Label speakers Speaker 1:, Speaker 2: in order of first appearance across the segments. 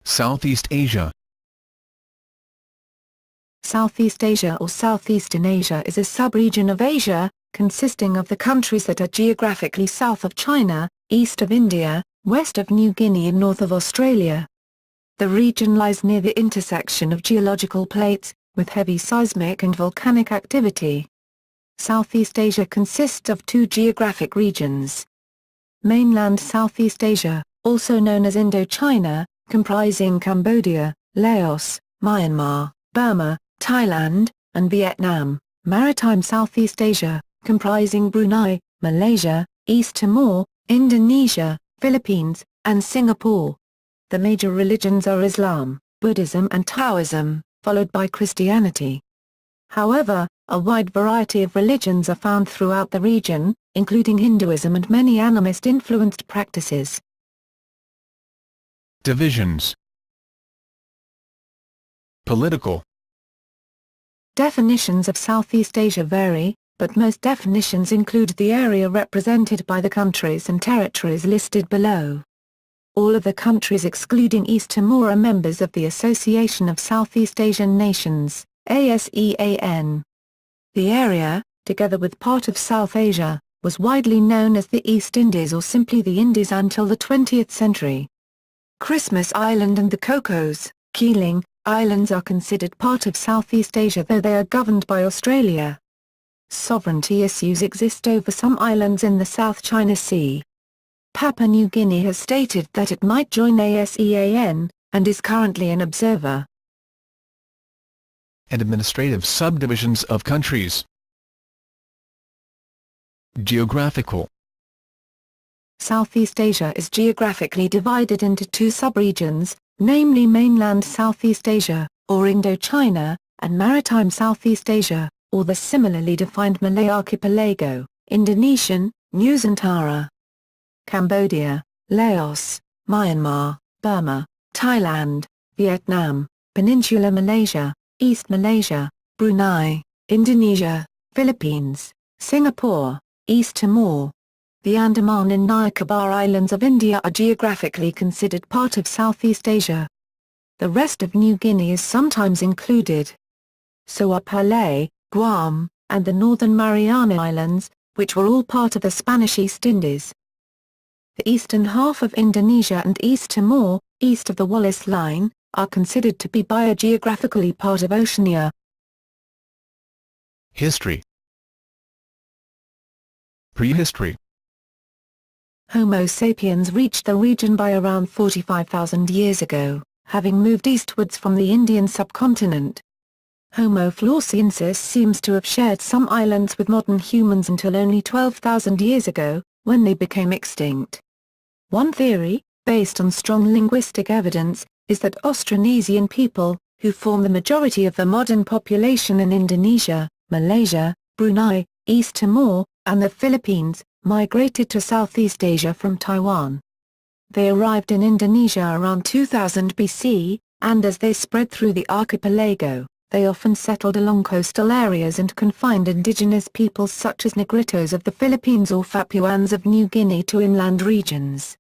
Speaker 1: Southeast Asia.
Speaker 2: Southeast Asia or Southeastern Asia is a sub-region of Asia, consisting of the countries that are geographically south of China, east of India, west of New Guinea and north of Australia. The region lies near the intersection of geological plates, with heavy seismic and volcanic activity. Southeast Asia consists of two geographic regions. Mainland Southeast Asia, also known as Indochina, comprising Cambodia, Laos, Myanmar, Burma, Thailand, and Vietnam. Maritime Southeast Asia, comprising Brunei, Malaysia, East Timor, Indonesia, Philippines, and Singapore. The major religions are Islam, Buddhism and Taoism, followed by Christianity. However, a wide variety of religions are found throughout the region, including Hinduism and many animist-influenced practices.
Speaker 1: Divisions. Political.
Speaker 2: Definitions of Southeast Asia vary, but most definitions include the area represented by the countries and territories listed below. All of the countries excluding East Timor are members of the Association of Southeast Asian Nations, ASEAN. The area, together with part of South Asia, was widely known as the East Indies or simply the Indies until the 20th century. Christmas Island and the Cocos, Keeling, Islands are considered part of Southeast Asia though they are governed by Australia. Sovereignty issues exist over some islands in the South China Sea. Papua New Guinea has stated that it might join ASEAN, and is currently an observer.
Speaker 1: Administrative subdivisions of countries. Geographical.
Speaker 2: Southeast Asia is geographically divided into two subregions, namely mainland Southeast Asia, or Indochina, and maritime Southeast Asia, or the similarly defined Malay Archipelago, Indonesian, Nusantara. Cambodia, Laos, Myanmar, Burma, Thailand, Vietnam, Peninsular Malaysia, East Malaysia, Brunei, Indonesia, Philippines, Singapore, East Timor. The Andaman and Nicobar Islands of India are geographically considered part of Southeast Asia. The rest of New Guinea is sometimes included. So are Palay, Guam, and the Northern Mariana Islands, which were all part of the Spanish East Indies. The eastern half of Indonesia and East Timor, east of the Wallace Line, are considered to be biogeographically part of Oceania.
Speaker 1: History. Prehistory.
Speaker 2: Homo sapiens reached the region by around 45,000 years ago, having moved eastwards from the Indian subcontinent. Homo floresiensis seems to have shared some islands with modern humans until only 12,000 years ago, when they became extinct. One theory, based on strong linguistic evidence, is that Austronesian people, who form the majority of the modern population in Indonesia, Malaysia, Brunei, East Timor, and the Philippines, migrated to Southeast Asia from Taiwan. They arrived in Indonesia around 2000 BC, and as they spread through the archipelago, they often settled along coastal areas and confined indigenous peoples such as Negritos of the Philippines or Papuans of New Guinea to inland regions.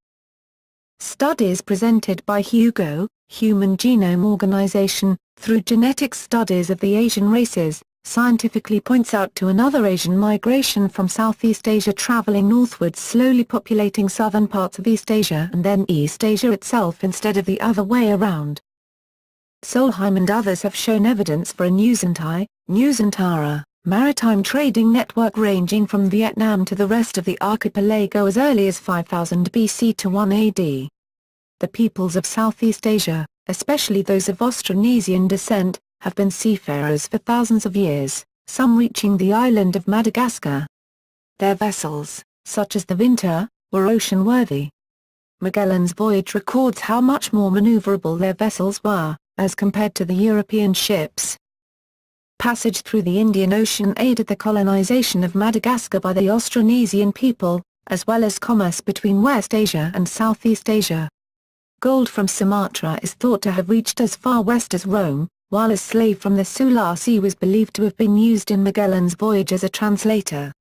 Speaker 2: Studies presented by Hugo, Human Genome Organization, through genetic studies of the Asian races, scientifically points out to another Asian migration from Southeast Asia traveling northwards, slowly populating southern parts of East Asia and then East Asia itself instead of the other way around. Solheim and others have shown evidence for a Nusantara maritime trading network ranging from Vietnam to the rest of the archipelago as early as 5000 BC to 1 AD. The peoples of Southeast Asia, especially those of Austronesian descent, have been seafarers for thousands of years, some reaching the island of Madagascar. Their vessels, such as the Vinter, were ocean-worthy. Magellan's voyage records how much more maneuverable their vessels were, as compared to the European ships. Passage through the Indian Ocean aided the colonization of Madagascar by the Austronesian people, as well as commerce between West Asia and Southeast Asia. Gold from Sumatra is thought to have reached as far west as Rome, while a slave from the Sulawesi was believed to have been used in Magellan's voyage as a translator.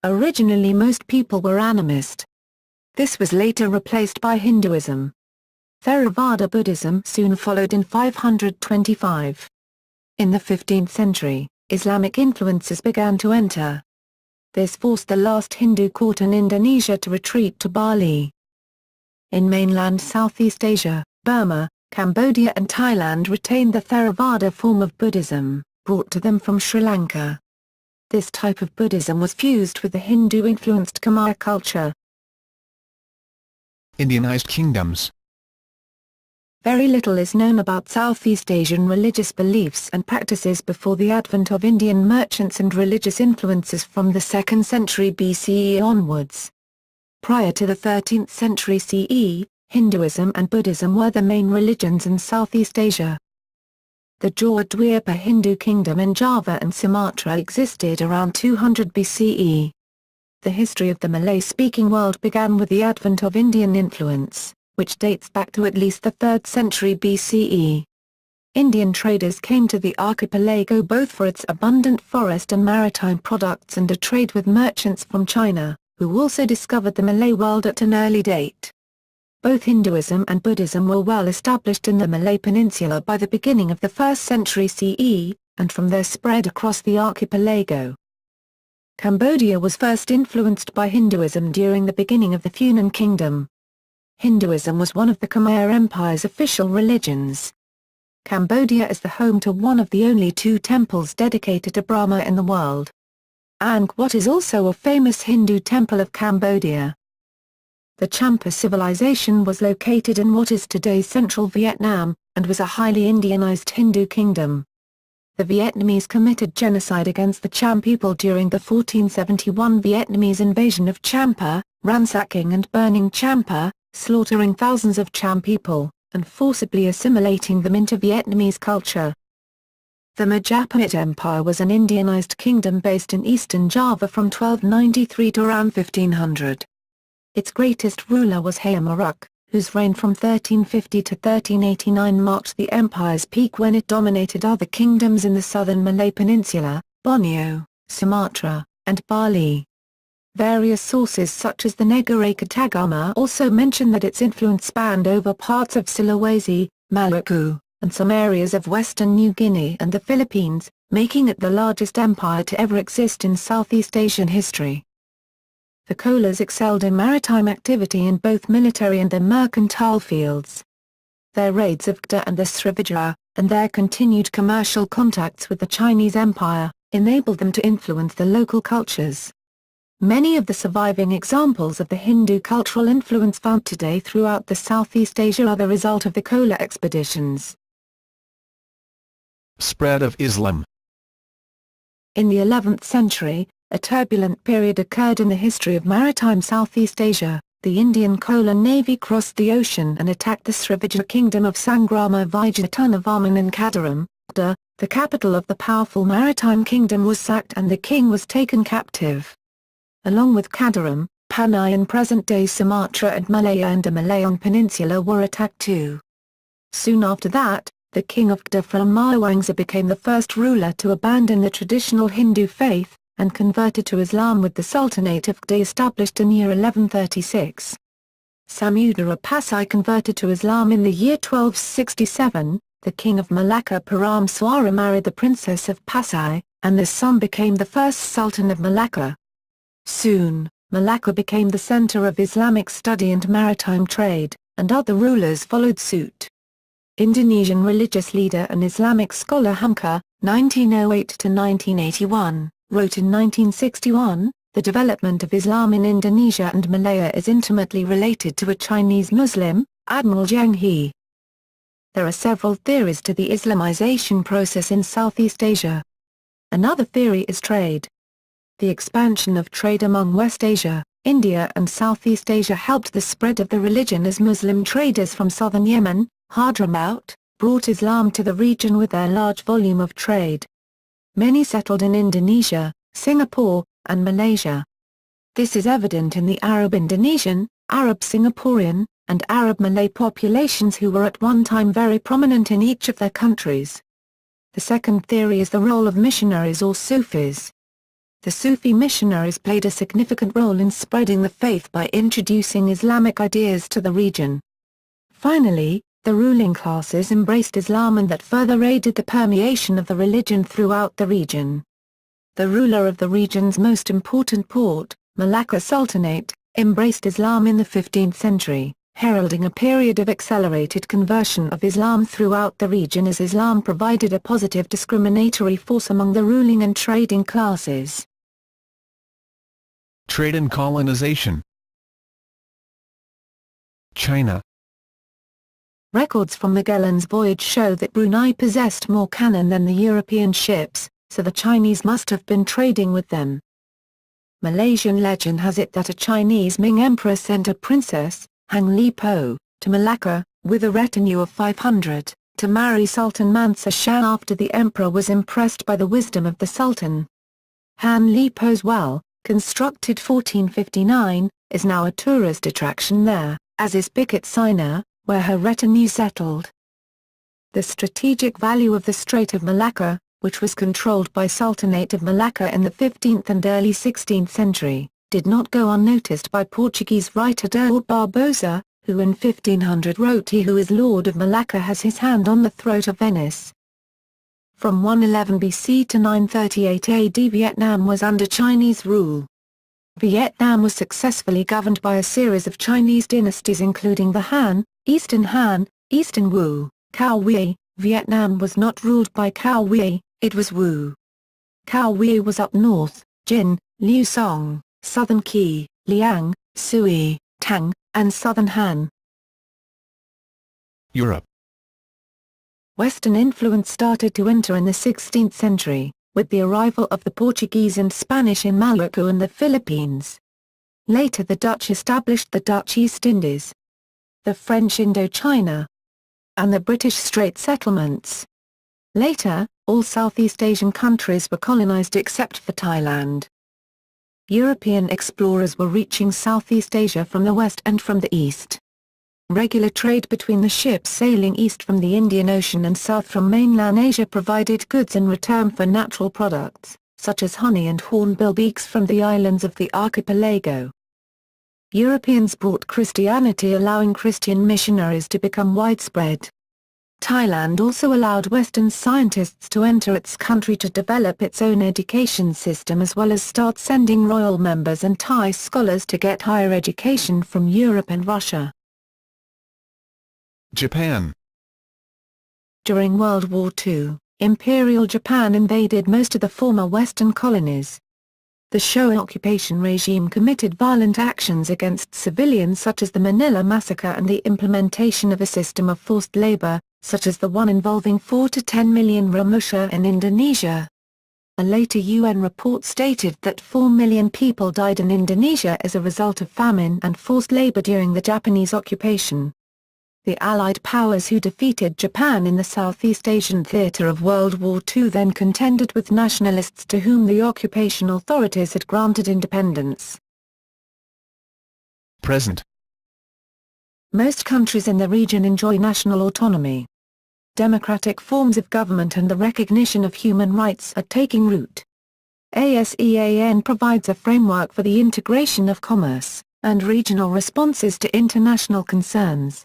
Speaker 2: Originally most people were animist. This was later replaced by Hinduism. Theravada Buddhism soon followed in 525. In the 15th century, Islamic influences began to enter. This forced the last Hindu court in Indonesia to retreat to Bali. In mainland Southeast Asia, Burma, Cambodia and Thailand retained the Theravada form of Buddhism, brought to them from Sri Lanka. This type of Buddhism was fused with the Hindu-influenced Khmer culture.
Speaker 1: Indianized kingdoms.
Speaker 2: Very little is known about Southeast Asian religious beliefs and practices before the advent of Indian merchants and religious influences from the 2nd century BCE onwards. Prior to the 13th century CE, Hinduism and Buddhism were the main religions in Southeast Asia. The Jawa-Dwipa Hindu kingdom in Java and Sumatra existed around 200 BCE. The history of the Malay-speaking world began with the advent of Indian influence, which dates back to at least the 3rd century BCE. Indian traders came to the archipelago both for its abundant forest and maritime products and to trade with merchants from China, who also discovered the Malay world at an early date. Both Hinduism and Buddhism were well established in the Malay Peninsula by the beginning of the 1st century CE, and from there spread across the archipelago. Cambodia was first influenced by Hinduism during the beginning of the Funan Kingdom. Hinduism was one of the Khmer Empire's official religions. Cambodia is the home to one of the only 2 temples dedicated to Brahma in the world. Angkor is also a famous Hindu temple of Cambodia. The Champa civilization was located in what is today central Vietnam, and was a highly Indianized Hindu kingdom. The Vietnamese committed genocide against the Cham people during the 1471 Vietnamese invasion of Champa, ransacking and burning Champa, slaughtering thousands of Cham people, and forcibly assimilating them into Vietnamese culture. The Majapahit Empire was an Indianized kingdom based in eastern Java from 1293 to around 1500. Its greatest ruler was Hayamaruk, whose reign from 1350 to 1389 marked the empire's peak when it dominated other kingdoms in the southern Malay Peninsula, Borneo, Sumatra, and Bali. Various sources such as the Negara Katagama also mention that its influence spanned over parts of Sulawesi, Maluku, and some areas of western New Guinea and the Philippines, making it the largest empire to ever exist in Southeast Asian history. The Cholas excelled in maritime activity in both military and the mercantile fields. Their raids of Kedah and the Srivijaya, and their continued commercial contacts with the Chinese Empire, enabled them to influence the local cultures. Many of the surviving examples of the Hindu cultural influence found today throughout the Southeast Asia are the result of the Chola expeditions.
Speaker 1: Spread of Islam.
Speaker 2: In the 11th century, a turbulent period occurred in the history of maritime Southeast Asia. The Indian Chola navy crossed the ocean and attacked the Srivijaya kingdom of Sangrama Vijayatanavarman in Kadaram, Kedah. The capital of the powerful maritime kingdom was sacked and the king was taken captive. Along with Kadaram, Panay in present-day Sumatra and Malaya and the Malayan Peninsula were attacked too. Soon after that, the king of Kedah from Mawangsa became the first ruler to abandon the traditional Hindu faith, and converted to Islam with the Sultanate of Kedah established in year 1136. Samudra Pasai converted to Islam in the year 1267, the king of Malacca Param Swara married the princess of Pasai, and this son became the first sultan of Malacca. Soon, Malacca became the center of Islamic study and maritime trade, and other rulers followed suit. Indonesian religious leader and Islamic scholar Hamka, 1908–1981, wrote in 1961, "The development of Islam in Indonesia and Malaya is intimately related to a Chinese Muslim, Admiral Zheng He." There are several theories to the Islamization process in Southeast Asia. Another theory is trade. The expansion of trade among West Asia, India and Southeast Asia helped the spread of the religion as Muslim traders from southern Yemen, Hadramaut, brought Islam to the region with their large volume of trade. Many settled in Indonesia, Singapore, and Malaysia. This is evident in the Arab Indonesian, Arab Singaporean, and Arab Malay populations who were at one time very prominent in each of their countries. The second theory is the role of missionaries or Sufis. The Sufi missionaries played a significant role in spreading the faith by introducing Islamic ideas to the region. Finally, the ruling classes embraced Islam, and that further aided the permeation of the religion throughout the region. The ruler of the region's most important port, Malacca Sultanate, embraced Islam in the 15th century, heralding a period of accelerated conversion of Islam throughout the region, as Islam provided a positive discriminatory force among the ruling and trading classes.
Speaker 1: Trade and colonization. China.
Speaker 2: Records from Magellan's voyage show that Brunei possessed more cannon than the European ships, so the Chinese must have been trading with them. Malaysian legend has it that a Chinese Ming emperor sent a princess, Hang Li Po, to Malacca, with a retinue of 500, to marry Sultan Mansa Shah after the emperor was impressed by the wisdom of the sultan. Han Li Po's well, constructed 1459, is now a tourist attraction there, as is Bukit Sina, where her retinue settled. The strategic value of the Strait of Malacca, which was controlled by Sultanate of Malacca in the 15th and early 16th century, did not go unnoticed by Portuguese writer Dor Barbosa, who in 1500 wrote, "He who is Lord of Malacca has his hand on the throat of Venice." From 111 BC to 938 AD, Vietnam was under Chinese rule. Vietnam was successfully governed by a series of Chinese dynasties including the Han, Eastern Wu, Cao Wei. Vietnam was not ruled by Cao Wei, it was Wu. Cao Wei was up north, Jin, Liu Song, southern Qi, Liang, Sui, Tang, and southern Han.
Speaker 1: Europe.
Speaker 2: Western influence started to enter in the 16th century, with the arrival of the Portuguese and Spanish in Maluku and the Philippines. Later the Dutch established the Dutch East Indies, the French Indochina, and the British Strait settlements. Later, all Southeast Asian countries were colonized except for Thailand. European explorers were reaching Southeast Asia from the west and from the east. Regular trade between the ships sailing east from the Indian Ocean and south from mainland Asia provided goods in return for natural products, such as honey and hornbill beaks from the islands of the archipelago. Europeans brought Christianity, allowing Christian missionaries to become widespread. Thailand also allowed Western scientists to enter its country to develop its own education system, as well as start sending royal members and Thai scholars to get higher education from Europe and Russia.
Speaker 1: Japan.
Speaker 2: During World War II, Imperial Japan invaded most of the former Western colonies. The Showa occupation regime committed violent actions against civilians such as the Manila Massacre and the implementation of a system of forced labor, such as the one involving 4 to 10 million Romusha in Indonesia. A later UN report stated that 4 million people died in Indonesia as a result of famine and forced labor during the Japanese occupation. The Allied powers who defeated Japan in the Southeast Asian theater of World War II then contended with nationalists to whom the occupation authorities had granted independence.
Speaker 1: Present.
Speaker 2: Most countries in the region enjoy national autonomy. Democratic forms of government and the recognition of human rights are taking root. ASEAN provides a framework for the integration of commerce and regional responses to international concerns.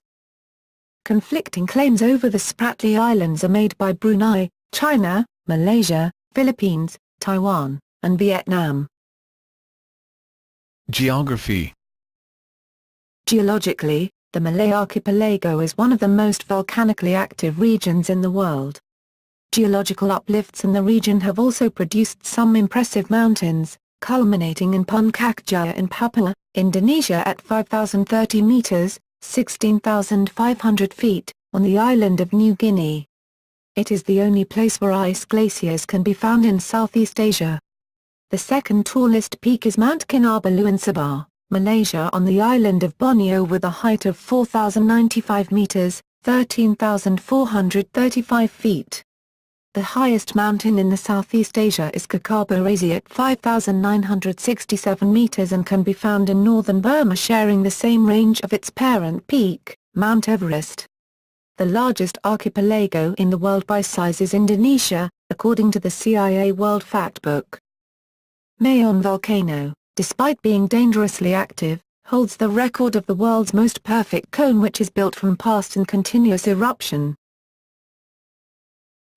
Speaker 2: Conflicting claims over the Spratly Islands are made by Brunei, China, Malaysia, Philippines, Taiwan, and Vietnam.
Speaker 1: Geography.
Speaker 2: Geologically, the Malay Archipelago is one of the most volcanically active regions in the world. Geological uplifts in the region have also produced some impressive mountains, culminating in Puncak Jaya in Papua, Indonesia at 5,030 meters, 16,500 feet, on the island of New Guinea. It is the only place where ice glaciers can be found in Southeast Asia. The second tallest peak is Mount Kinabalu in Sabah, Malaysia, on the island of Borneo, with a height of 4,095 meters, 13,435 feet. The highest mountain in the Southeast Asia is Kakabarazhi at 5,967 meters and can be found in northern Burma, sharing the same range of its parent peak, Mount Everest. The largest archipelago in the world by size is Indonesia, according to the CIA World Factbook. Mayon volcano, despite being dangerously active, holds the record of the world's most perfect cone, which is built from past and continuous eruption.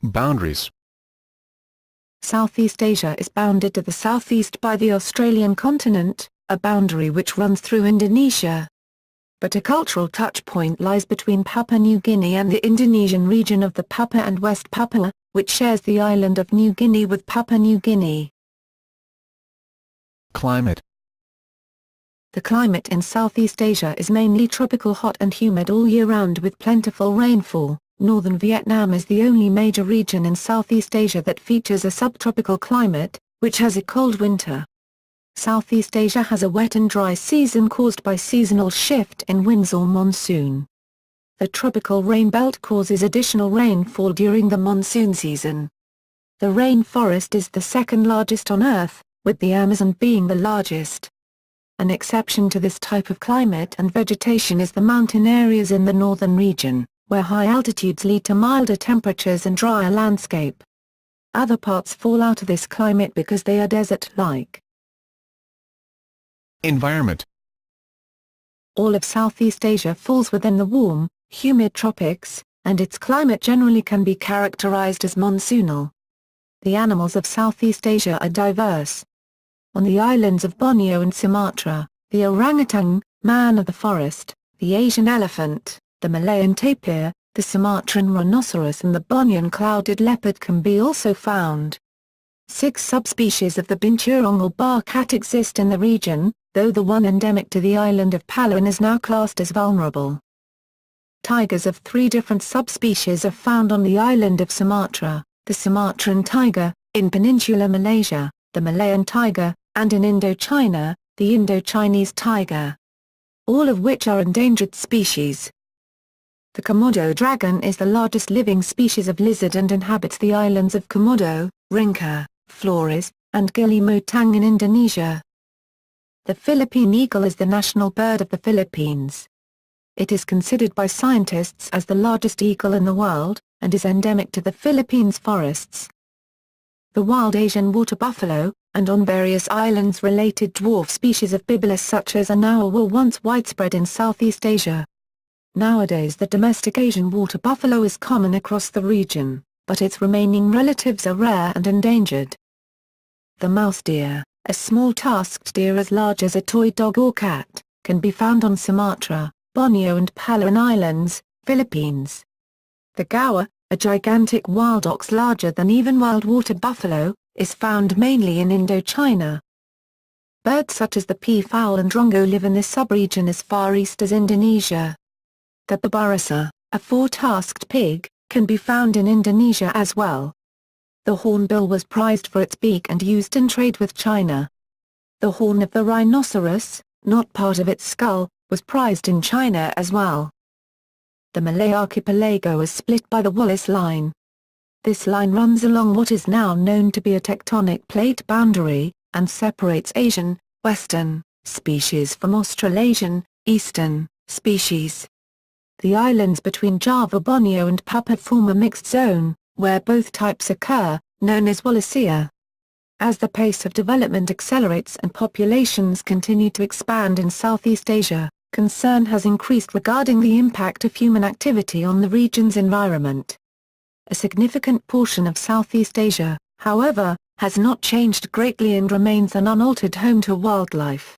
Speaker 1: Boundaries.
Speaker 2: Southeast Asia is bounded to the southeast by the Australian continent, a boundary which runs through Indonesia. But a cultural touchpoint lies between Papua New Guinea and the Indonesian region of the Papua and West Papua, which shares the island of New Guinea with Papua New Guinea.
Speaker 1: Climate.
Speaker 2: The climate in Southeast Asia is mainly tropical, hot and humid all year round with plentiful rainfall. Northern Vietnam is the only major region in Southeast Asia that features a subtropical climate, which has a cold winter. Southeast Asia has a wet and dry season caused by seasonal shift in winds or monsoon. The tropical rain belt causes additional rainfall during the monsoon season. The rainforest is the second largest on Earth, with the Amazon being the largest. An exception to this type of climate and vegetation is the mountain areas in the northern region, where high altitudes lead to milder temperatures and drier landscape. Other parts fall out of this climate because they are desert-like.
Speaker 1: Environment.
Speaker 2: All of Southeast Asia falls within the warm, humid tropics, and its climate generally can be characterized as monsoonal. The animals of Southeast Asia are diverse. On the islands of Borneo and Sumatra, the orangutan, man of the forest, the Asian elephant, the Malayan tapir, the Sumatran rhinoceros and the Bornean clouded leopard can be also found. 6 subspecies of the binturong or bar cat exist in the region, though the one endemic to the island of Palawan is now classed as vulnerable. Tigers of 3 different subspecies are found on the island of Sumatra, the Sumatran tiger, in peninsular Malaysia, the Malayan tiger, and in Indochina, the Indo-Chinese tiger. All of which are endangered species. The Komodo dragon is the largest living species of lizard and inhabits the islands of Komodo, Rinca, Flores, and Gili Motang in Indonesia. The Philippine eagle is the national bird of the Philippines. It is considered by scientists as the largest eagle in the world, and is endemic to the Philippines forests. The wild Asian water buffalo, and on various islands related dwarf species of bibulus such as anawa were once widespread in Southeast Asia. Nowadays the domestic Asian water buffalo is common across the region, but its remaining relatives are rare and endangered. The mouse deer, a small tusked deer as large as a toy dog or cat, can be found on Sumatra, Borneo and Palawan Islands, Philippines. The gaur, a gigantic wild ox larger than even wild water buffalo, is found mainly in Indochina. Birds such as the peafowl and drongo live in this subregion as far east as Indonesia. The babarasa, a 4-tusked pig, can be found in Indonesia as well. The hornbill was prized for its beak and used in trade with China. The horn of the rhinoceros, not part of its skull, was prized in China as well. The Malay archipelago is split by the Wallace Line. This line runs along what is now known to be a tectonic plate boundary, and separates Asian, Western, species from Australasian, Eastern, species. The islands between Java, Borneo and Papua form a mixed zone, where both types occur, known as Wallacea. As the pace of development accelerates and populations continue to expand in Southeast Asia, concern has increased regarding the impact of human activity on the region's environment. A significant portion of Southeast Asia, however, has not changed greatly and remains an unaltered home to wildlife.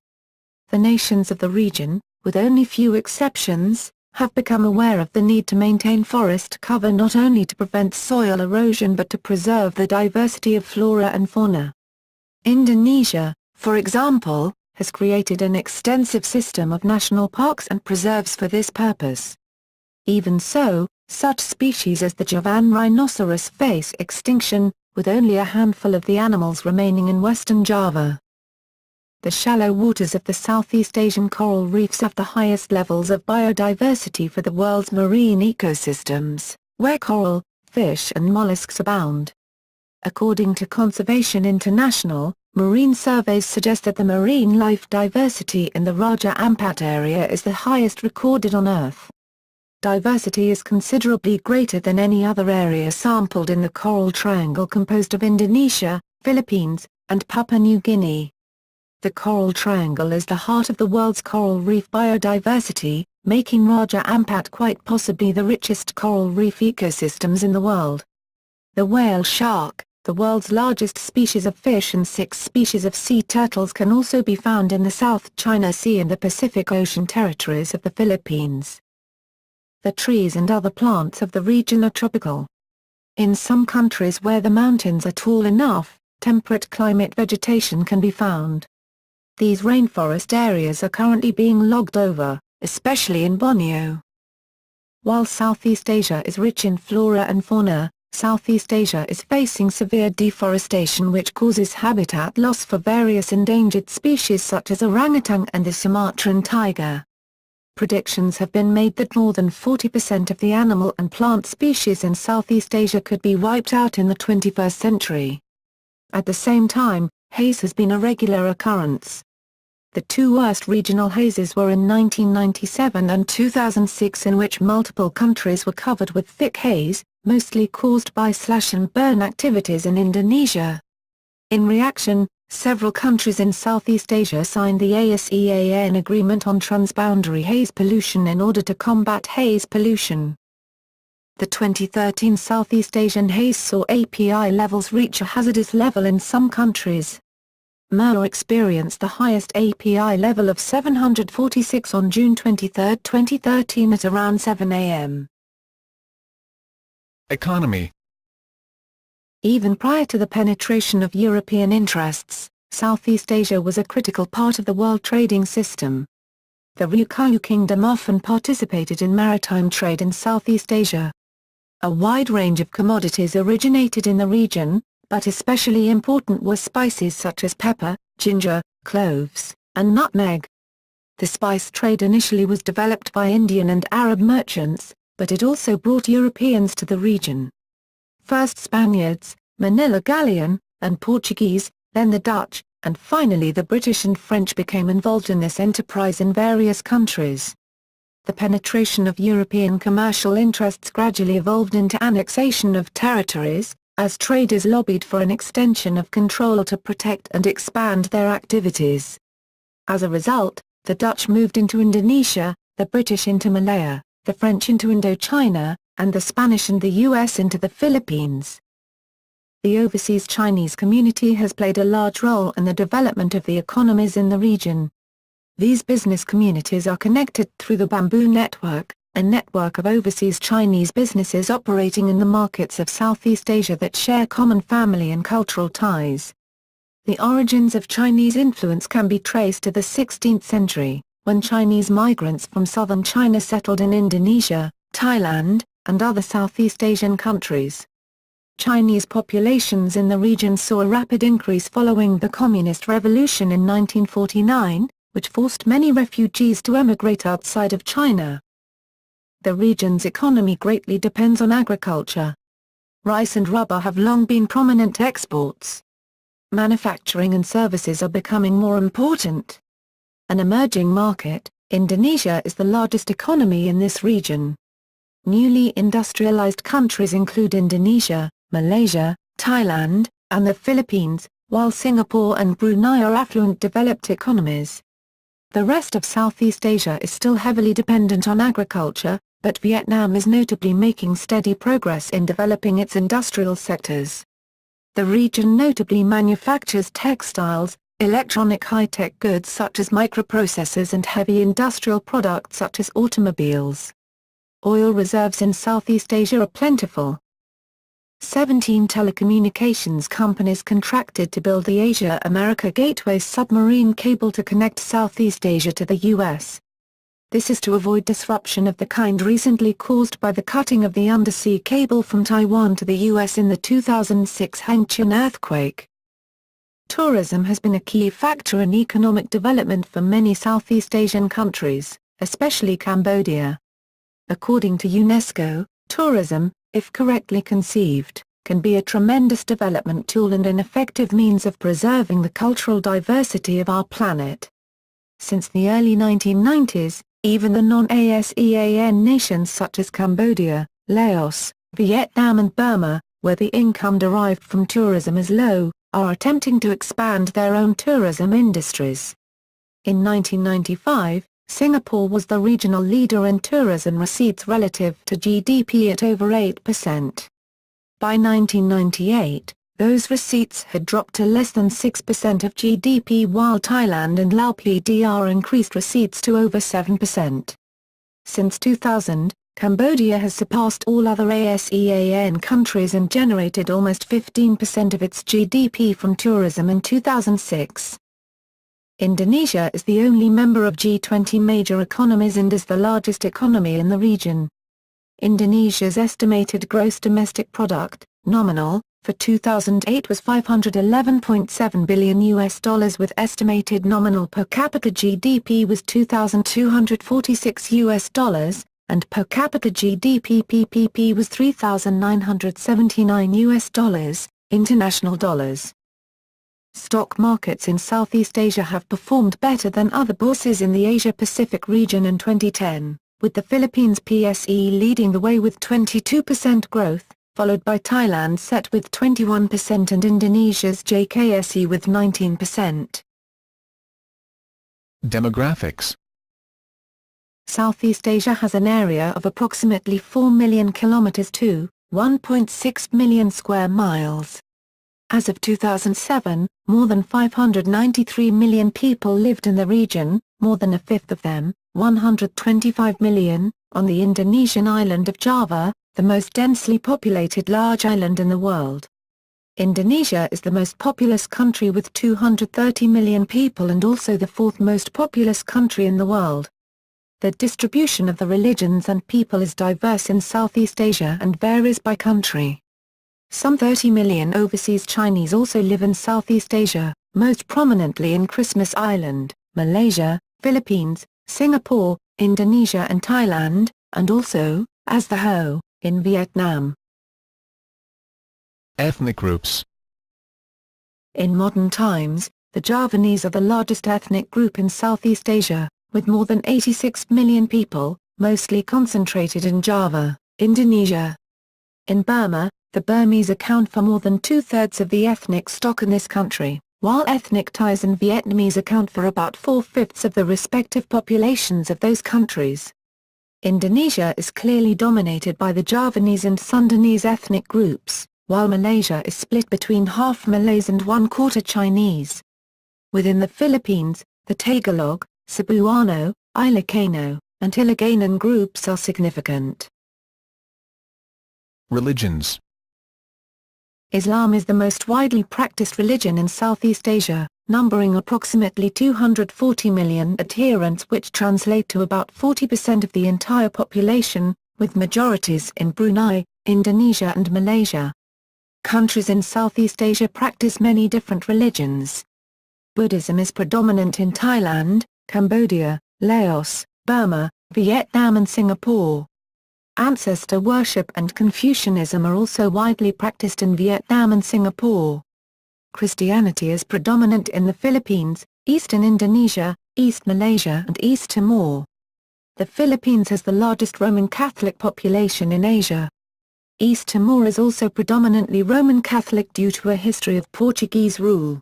Speaker 2: The nations of the region, with only few exceptions, have become aware of the need to maintain forest cover not only to prevent soil erosion but to preserve the diversity of flora and fauna. Indonesia, for example, has created an extensive system of national parks and preserves for this purpose. Even so, such species as the Javan rhinoceros face extinction, with only a handful of the animals remaining in western Java. The shallow waters of the Southeast Asian coral reefs have the highest levels of biodiversity for the world's marine ecosystems, where coral, fish and mollusks abound. According to Conservation International, marine surveys suggest that the marine life diversity in the Raja Ampat area is the highest recorded on Earth. Diversity is considerably greater than any other area sampled in the Coral Triangle composed of Indonesia, Philippines, and Papua New Guinea. The Coral Triangle is the heart of the world's coral reef biodiversity, making Raja Ampat quite possibly the richest coral reef ecosystems in the world. The whale shark, the world's largest species of fish, and 6 species of sea turtles can also be found in the South China Sea and the Pacific Ocean territories of the Philippines. The trees and other plants of the region are tropical. In some countries where the mountains are tall enough, temperate climate vegetation can be found. These rainforest areas are currently being logged over, especially in Borneo. While Southeast Asia is rich in flora and fauna, Southeast Asia is facing severe deforestation which causes habitat loss for various endangered species such as orangutan and the Sumatran tiger. Predictions have been made that more than 40% of the animal and plant species in Southeast Asia could be wiped out in the 21st century. At the same time, haze has been a regular occurrence. The 2 worst regional hazes were in 1997 and 2006, in which multiple countries were covered with thick haze, mostly caused by slash-and-burn activities in Indonesia. In reaction, several countries in Southeast Asia signed the ASEAN Agreement on Transboundary Haze Pollution in order to combat haze pollution. The 2013 Southeast Asian haze saw API levels reach a hazardous level in some countries. Murr experienced the highest API level of 746 on June 23, 2013 at around 7 a.m.
Speaker 1: Economy.
Speaker 2: Even prior to the penetration of European interests, Southeast Asia was a critical part of the world trading system. The Ryukyu Kingdom often participated in maritime trade in Southeast Asia. A wide range of commodities originated in the region, but especially important were spices such as pepper, ginger, cloves, and nutmeg. The spice trade initially was developed by Indian and Arab merchants, but it also brought Europeans to the region. First Spaniards, Manila Galleon, and Portuguese, then the Dutch, and finally the British and French became involved in this enterprise in various countries. The penetration of European commercial interests gradually evolved into annexation of territories, as traders lobbied for an extension of control to protect and expand their activities. As a result, the Dutch moved into Indonesia, the British into Malaya, the French into Indochina, and the Spanish and the US into the Philippines. The overseas Chinese community has played a large role in the development of the economies in the region. These business communities are connected through the Bamboo Network, a network of overseas Chinese businesses operating in the markets of Southeast Asia that share common family and cultural ties. The origins of Chinese influence can be traced to the 16th century, when Chinese migrants from southern China settled in Indonesia, Thailand, and other Southeast Asian countries. Chinese populations in the region saw a rapid increase following the Communist Revolution in 1949, which forced many refugees to emigrate outside of China. The region's economy greatly depends on agriculture. Rice and rubber have long been prominent exports. Manufacturing and services are becoming more important. An emerging market, Indonesia is the largest economy in this region. Newly industrialized countries include Indonesia, Malaysia, Thailand, and the Philippines, while Singapore and Brunei are affluent developed economies. The rest of Southeast Asia is still heavily dependent on agriculture, but Vietnam is notably making steady progress in developing its industrial sectors. The region notably manufactures textiles, electronic high-tech goods such as microprocessors and heavy industrial products such as automobiles. Oil reserves in Southeast Asia are plentiful. 17 telecommunications companies contracted to build the Asia-America Gateway submarine cable to connect Southeast Asia to the U.S. This is to avoid disruption of the kind recently caused by the cutting of the undersea cable from Taiwan to the U.S. in the 2006 Hangzhou earthquake. Tourism has been a key factor in economic development for many Southeast Asian countries, especially Cambodia. According to UNESCO, tourism, if correctly conceived, can be a tremendous development tool and an effective means of preserving the cultural diversity of our planet. Since the early 1990s, even the non-ASEAN nations such as Cambodia, Laos, Vietnam and Burma, where the income derived from tourism is low, are attempting to expand their own tourism industries. In 1995, Singapore was the regional leader in tourism receipts relative to GDP at over 8%. By 1998, those receipts had dropped to less than 6% of GDP, while Thailand and Lao PDR increased receipts to over 7%. Since 2000, Cambodia has surpassed all other ASEAN countries and generated almost 15% of its GDP from tourism in 2006. Indonesia is the only member of G20 major economies and is the largest economy in the region. Indonesia's estimated gross domestic product, nominal, for 2008 was $511.7 billion with estimated nominal per capita GDP was $2,246 and per capita GDP PPP was $3,979 international dollars. Stock markets in Southeast Asia have performed better than other bourses in the Asia-Pacific region in 2010, with the Philippines PSE leading the way with 22% growth, followed by Thailand set with 21% and Indonesia's JKSE with 19%.
Speaker 1: Demographics.
Speaker 2: Southeast Asia has an area of approximately 4 million kilometers to 1.6 million square miles. As of 2007, more than 593 million people lived in the region, more than a fifth of them, 125 million, on the Indonesian island of Java, the most densely populated large island in the world. Indonesia is the most populous country with 230 million people and also the fourth most populous country in the world. The distribution of the religions and people is diverse in Southeast Asia and varies by country. Some 30 million overseas Chinese also live in Southeast Asia, most prominently in Christmas Island, Malaysia, Philippines, Singapore, Indonesia and Thailand, and also, as the Ho, in Vietnam.
Speaker 1: Ethnic groups.
Speaker 2: In modern times, the Javanese are the largest ethnic group in Southeast Asia, with more than 86 million people, mostly concentrated in Java, Indonesia. In Burma, the Burmese account for more than two-thirds of the ethnic stock in this country, while ethnic Thais and Vietnamese account for about 4/5 of the respective populations of those countries. Indonesia is clearly dominated by the Javanese and Sundanese ethnic groups, while Malaysia is split between half Malays and one-quarter Chinese. Within the Philippines, the Tagalog, Cebuano, Ilocano, and Hiligaynon groups are significant.
Speaker 1: Religions.
Speaker 2: Islam is the most widely practiced religion in Southeast Asia, numbering approximately 240 million adherents, which translate to about 40% of the entire population, with majorities in Brunei, Indonesia and Malaysia. Countries in Southeast Asia practice many different religions. Buddhism is predominant in Thailand, Cambodia, Laos, Burma, Vietnam and Singapore. Ancestor worship and Confucianism are also widely practiced in Vietnam and Singapore. Christianity is predominant in the Philippines, eastern Indonesia, East Malaysia and East Timor. The Philippines has the largest Roman Catholic population in Asia. East Timor is also predominantly Roman Catholic due to a history of Portuguese rule.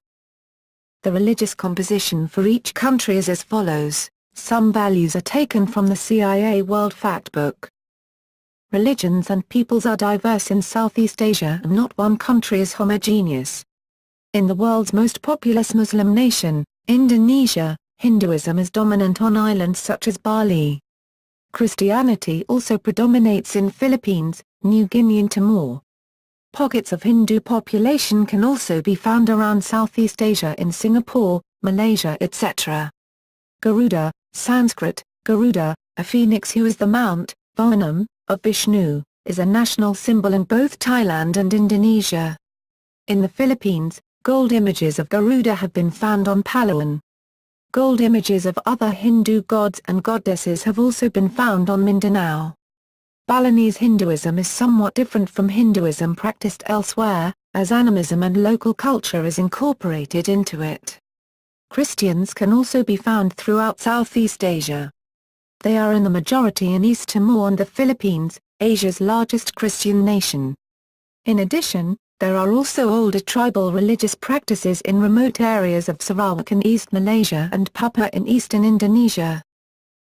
Speaker 2: The religious composition for each country is as follows. Some values are taken from the CIA World Factbook. Religions and peoples are diverse in Southeast Asia and not one country is homogeneous. In the world's most populous Muslim nation, Indonesia, Hinduism is dominant on islands such as Bali. Christianity also predominates in Philippines, New Guinea and Timor. Pockets of Hindu population can also be found around Southeast Asia in Singapore, Malaysia etc. Garuda, Sanskrit, Garuda, a phoenix who is the mount, Vahanam, of Vishnu, is a national symbol in both Thailand and Indonesia. In the Philippines, gold images of Garuda have been found on Palawan. Gold images of other Hindu gods and goddesses have also been found on Mindanao. Balinese Hinduism is somewhat different from Hinduism practiced elsewhere, as animism and local culture is incorporated into it. Christians can also be found throughout Southeast Asia. They are in the majority in East Timor and the Philippines, Asia's largest Christian nation. In addition, There are also older tribal religious practices in remote areas of Sarawak in East Malaysia and Papua in eastern Indonesia.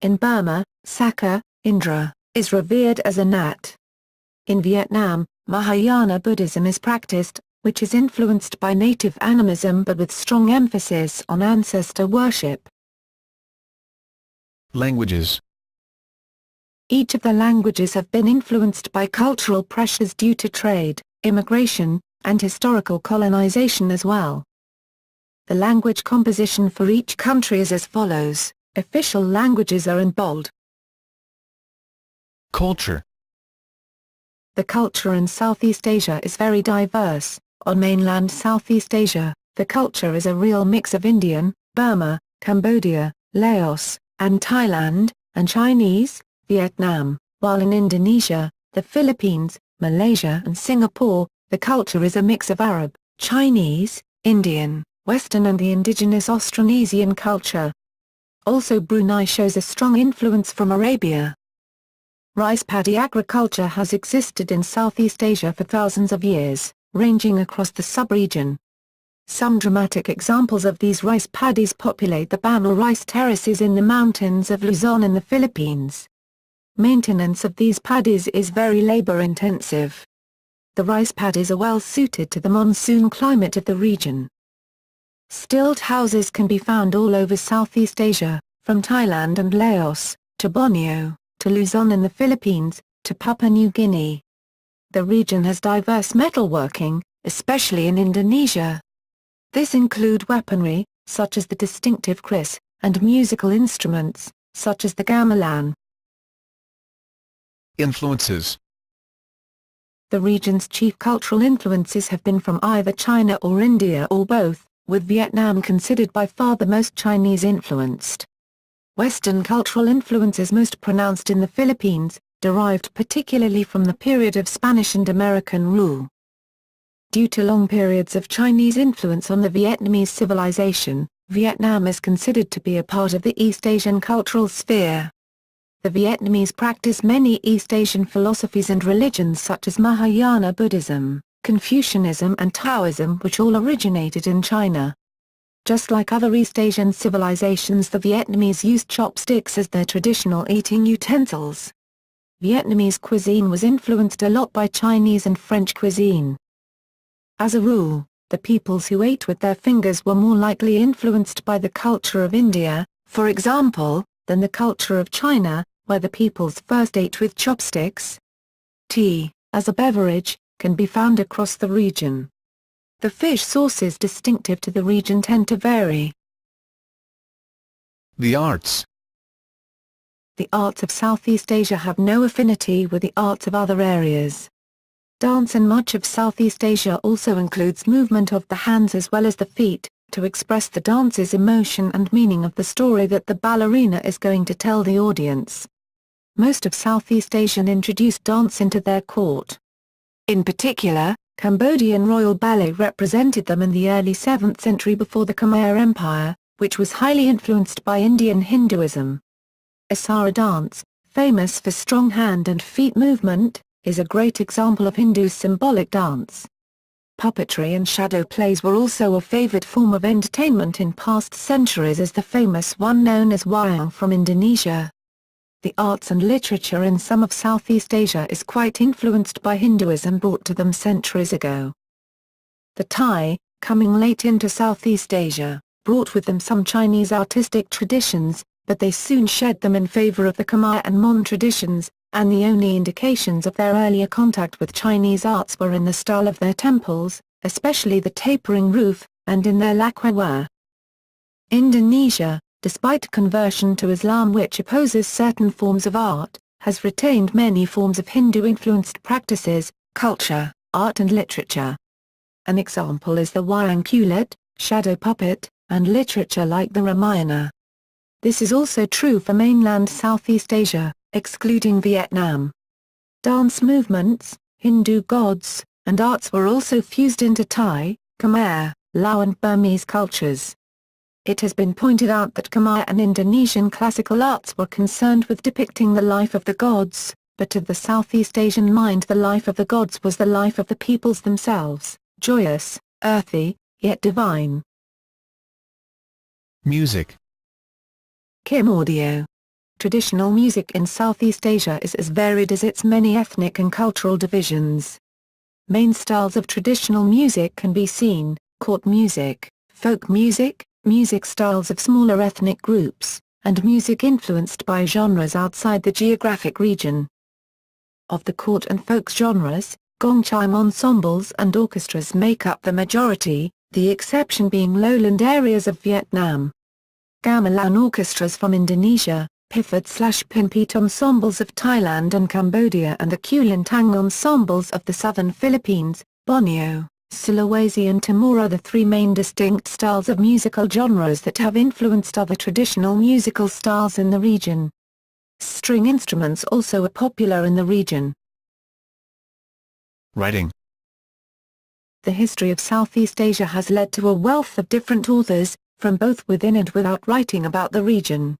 Speaker 2: In Burma, Saka, Indra, is revered as a nat. In Vietnam, Mahayana Buddhism is practiced, which is influenced by native animism but with strong emphasis on ancestor worship.
Speaker 1: Languages.
Speaker 2: Each of the languages have been influenced by cultural pressures due to trade, immigration, and historical colonization as well. The language composition for each country is as follows. Official languages are in bold.
Speaker 1: Culture.
Speaker 2: The culture in Southeast Asia is very diverse. On mainland Southeast Asia, the culture is a real mix of Indian, Burma, Cambodia, Laos, and Thailand, and Chinese, Vietnam, while in Indonesia, the Philippines, Malaysia and Singapore, the culture is a mix of Arab, Chinese, Indian, Western and the indigenous Austronesian culture. Also Brunei shows a strong influence from Arabia. Rice paddy agriculture has existed in Southeast Asia for thousands of years, ranging across the sub-region. Some dramatic examples of these rice paddies populate the Bamil rice terraces in the mountains of Luzon in the Philippines. Maintenance of these paddies is very labor-intensive. The rice paddies are well suited to the monsoon climate of the region. Stilt houses can be found all over Southeast Asia, from Thailand and Laos, to Borneo, to Luzon in the Philippines, to Papua New Guinea. The region has diverse metalworking, especially in Indonesia. This include weaponry, such as the distinctive kris, and musical instruments, such as the gamelan.
Speaker 1: Influences.
Speaker 2: The region's chief cultural influences have been from either China or India or both, with Vietnam considered by far the most Chinese-influenced. Western cultural influence is most pronounced in the Philippines, derived particularly from the period of Spanish and American rule. Due to long periods of Chinese influence on the Vietnamese civilization, Vietnam is considered to be a part of the East Asian cultural sphere. The Vietnamese practice many East Asian philosophies and religions such as Mahayana Buddhism, Confucianism and Taoism, which all originated in China. Just like other East Asian civilizations, the Vietnamese used chopsticks as their traditional eating utensils. Vietnamese cuisine was influenced a lot by Chinese and French cuisine. As a rule, the peoples who ate with their fingers were more likely influenced by the culture of India, for example, than the culture of China, where the peoples first ate with chopsticks. Tea, as a beverage, can be found across the region. The fish sources distinctive to the region tend to vary.
Speaker 1: The arts.
Speaker 2: The arts of Southeast Asia have no affinity with the arts of other areas. Dance in much of Southeast Asia also includes movement of the hands as well as the feet, to express the dance's emotion and meaning of the story that the ballerina is going to tell the audience. Most of Southeast Asian introduced dance into their court. In particular, Cambodian royal ballet represented them in the early 7th century before the Khmer Empire, which was highly influenced by Indian Hinduism. Asara dance, famous for strong hand and feet movement, is a great example of Hindu symbolic dance. Puppetry and shadow plays were also a favored form of entertainment in past centuries, as the famous one known as wayang from Indonesia. The arts and literature in some of Southeast Asia is quite influenced by Hinduism brought to them centuries ago. The Thai, coming late into Southeast Asia, brought with them some Chinese artistic traditions, but they soon shed them in favor of the Khmer and Mon traditions, and the only indications of their earlier contact with Chinese arts were in the style of their temples, especially the tapering roof, and in their lacquerware. Indonesia, despite conversion to Islam which opposes certain forms of art, has retained many forms of Hindu-influenced practices, culture, art and literature. An example is the wayang kulit, shadow puppet, and literature like the Ramayana. This is also true for mainland Southeast Asia, excluding Vietnam. Dance movements, Hindu gods, and arts were also fused into Thai, Khmer, Lao and Burmese cultures. It has been pointed out that Khmer and Indonesian classical arts were concerned with depicting the life of the gods, but to the Southeast Asian mind the life of the gods was the life of the peoples themselves, joyous, earthy, yet divine.
Speaker 1: Music.
Speaker 2: Kim audio. Traditional music in Southeast Asia is as varied as its many ethnic and cultural divisions. Main styles of traditional music can be seen: court music, folk music, music styles of smaller ethnic groups, and music influenced by genres outside the geographic region. Of the court and folk genres, gong chime ensembles and orchestras make up the majority, the exception being lowland areas of Vietnam. Gamelan orchestras from Indonesia, Pifat/Pimpit ensembles of Thailand and Cambodia, and the Kulintang ensembles of the southern Philippines, Borneo, Sulawesi and Timor are the three main distinct styles of musical genres that have influenced other traditional musical styles in the region. String instruments also are popular in the region.
Speaker 1: Writing.
Speaker 2: The history of Southeast Asia has led to a wealth of different authors, from both within and without, writing about the region.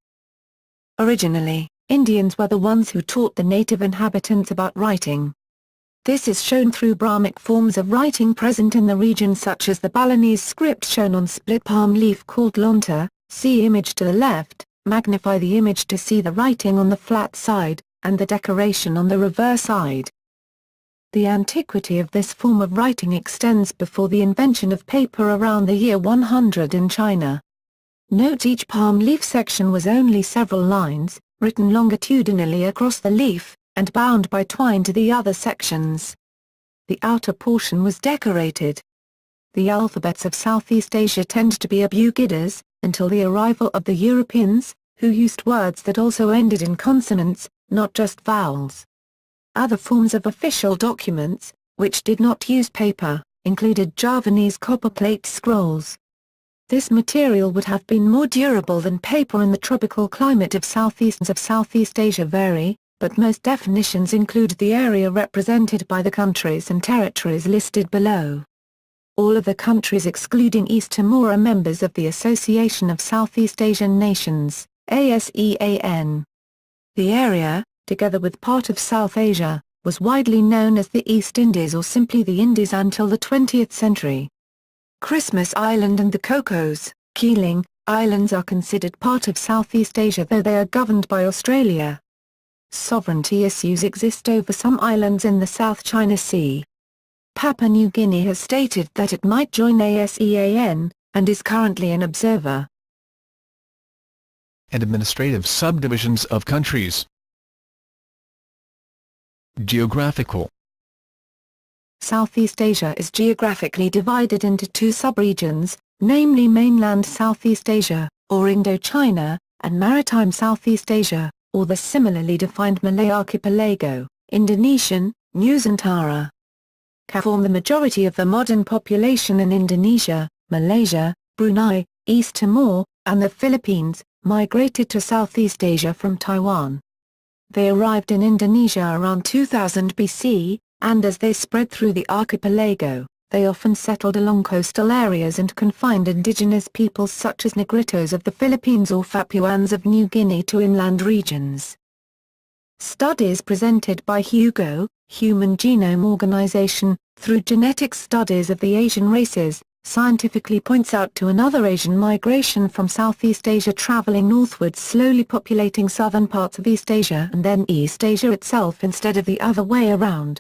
Speaker 2: Originally, Indians were the ones who taught the native inhabitants about writing. This is shown through Brahmic forms of writing present in the region, such as the Balinese script shown on split palm leaf called lontar, see image to the left, magnify the image to see the writing on the flat side, and the decoration on the reverse side. The antiquity of this form of writing extends before the invention of paper around the year 100 in China. Note each palm leaf section was only several lines, written longitudinally across the leaf, and bound by twine to the other sections. The outer portion was decorated. The alphabets of Southeast Asia tend to be abugidas, until the arrival of the Europeans, who used words that also ended in consonants, not just vowels. Other forms of official documents, which did not use paper, included Javanese copperplate scrolls. This material would have been more durable than paper in the tropical climate of Southeast Asia vary, but most definitions include the area represented by the countries and territories listed below. All of the countries excluding East Timor are members of the Association of Southeast Asian Nations, ASEAN. The area, together with part of South Asia, was widely known as the East Indies or simply the Indies until the 20th century. Christmas Island and the Cocos, Keeling, Islands are considered part of Southeast Asia, though they are governed by Australia. Sovereignty issues exist over some islands in the South China Sea. Papua New Guinea has stated that it might join ASEAN, and is currently an observer.
Speaker 1: And administrative subdivisions of countries. Geographical.
Speaker 2: Southeast Asia is geographically divided into two subregions, namely mainland Southeast Asia, or Indochina, and maritime Southeast Asia, or the similarly defined Malay Archipelago, Indonesian, Nusantara. Form the majority of the modern population in Indonesia, Malaysia, Brunei, East Timor, and the Philippines, migrated to Southeast Asia from Taiwan. They arrived in Indonesia around 2000 BC, and as they spread through the archipelago, they often settled along coastal areas and confined indigenous peoples such as Negritos of the Philippines or Papuans of New Guinea to inland regions. Studies presented by Hugo, Human Genome Organization, through genetic studies of the Asian races, scientifically points out to another Asian migration from Southeast Asia traveling northwards, slowly populating southern parts of East Asia and then East Asia itself instead of the other way around.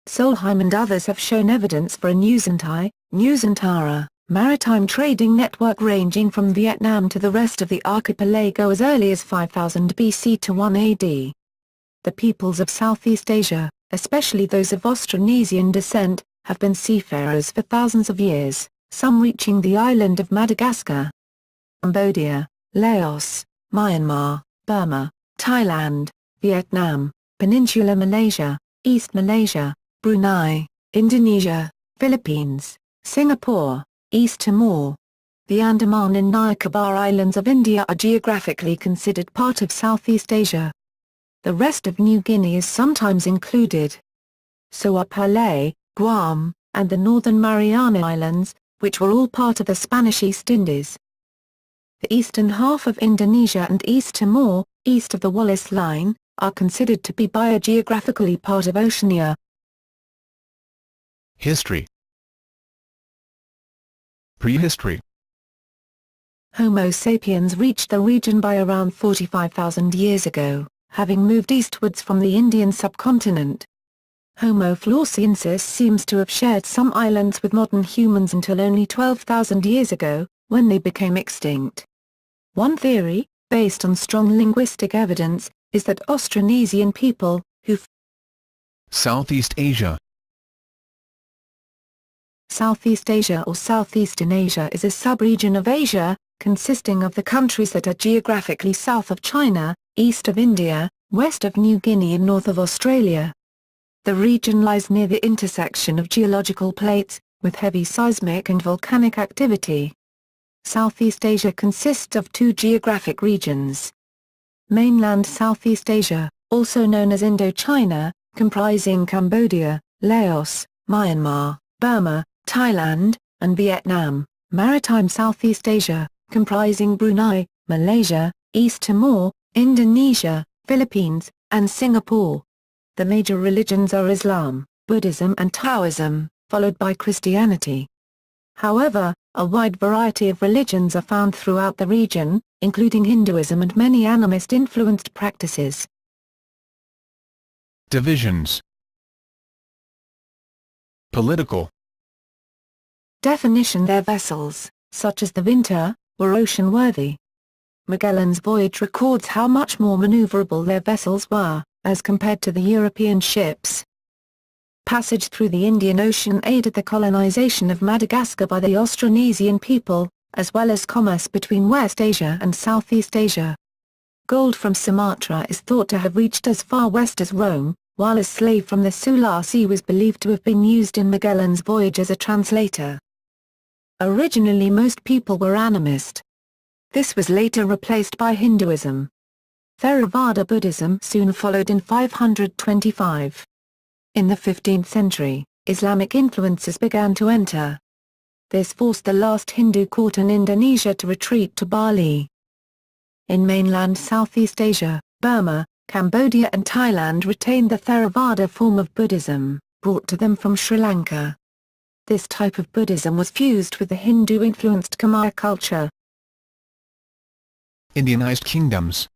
Speaker 2: Solheim and others have shown evidence for a Nusantara, maritime trading network ranging from Vietnam to the rest of the archipelago as early as 5000 BC to 1 AD. The peoples of Southeast Asia, especially those of Austronesian descent, have been seafarers for thousands of years, some reaching the island of Madagascar. Cambodia, Laos, Myanmar, Burma, Thailand, Vietnam, Peninsular Malaysia, East Malaysia, Brunei, Indonesia, Philippines, Singapore, East Timor. The Andaman and Nicobar Islands of India are geographically considered part of Southeast Asia. The rest of New Guinea is sometimes included. So are Palay, Guam, and the Northern Mariana Islands, which were all part of the Spanish East Indies. The eastern half of Indonesia and East Timor, east of the Wallace Line, are considered to be biogeographically part of Oceania.
Speaker 1: History. Prehistory.
Speaker 2: Homo sapiens reached the region by around 45,000 years ago, having moved eastwards from the Indian subcontinent. Homo floresiensis seems to have shared some islands with modern humans until only 12,000 years ago, when they became extinct. One theory, based on strong linguistic evidence, is that Austronesian people, who
Speaker 1: Southeast Asia.
Speaker 2: Southeast Asia or Southeastern Asia is a sub-region of Asia, consisting of the countries that are geographically south of China, east of India, west of New Guinea and north of Australia. The region lies near the intersection of geological plates, with heavy seismic and volcanic activity. Southeast Asia consists of two geographic regions. Mainland Southeast Asia, also known as Indochina, comprising Cambodia, Laos, Myanmar, Burma, Thailand, and Vietnam. Maritime Southeast Asia, comprising Brunei, Malaysia, East Timor, Indonesia, Philippines, and Singapore. The major religions are Islam, Buddhism and Taoism, followed by Christianity. However, a wide variety of religions are found throughout the region, including Hinduism and many animist-influenced practices.
Speaker 1: Divisions. Political.
Speaker 2: Definition: their vessels, such as the Vinta, were ocean-worthy. Magellan's voyage records how much more maneuverable their vessels were, as compared to the European ships. Passage through the Indian Ocean aided the colonization of Madagascar by the Austronesian people, as well as commerce between West Asia and Southeast Asia. Gold from Sumatra is thought to have reached as far west as Rome, while a slave from the Sulawesi was believed to have been used in Magellan's voyage as a translator. Originally most people were animist. This was later replaced by Hinduism. Theravada Buddhism soon followed in 525. In the 15th century, Islamic influences began to enter. This forced the last Hindu court in Indonesia to retreat to Bali. In mainland Southeast Asia, Burma, Cambodia and Thailand retained the Theravada form of Buddhism, brought to them from Sri Lanka. This type of Buddhism was fused with the Hindu-influenced Khmer culture.
Speaker 1: Indianized kingdoms.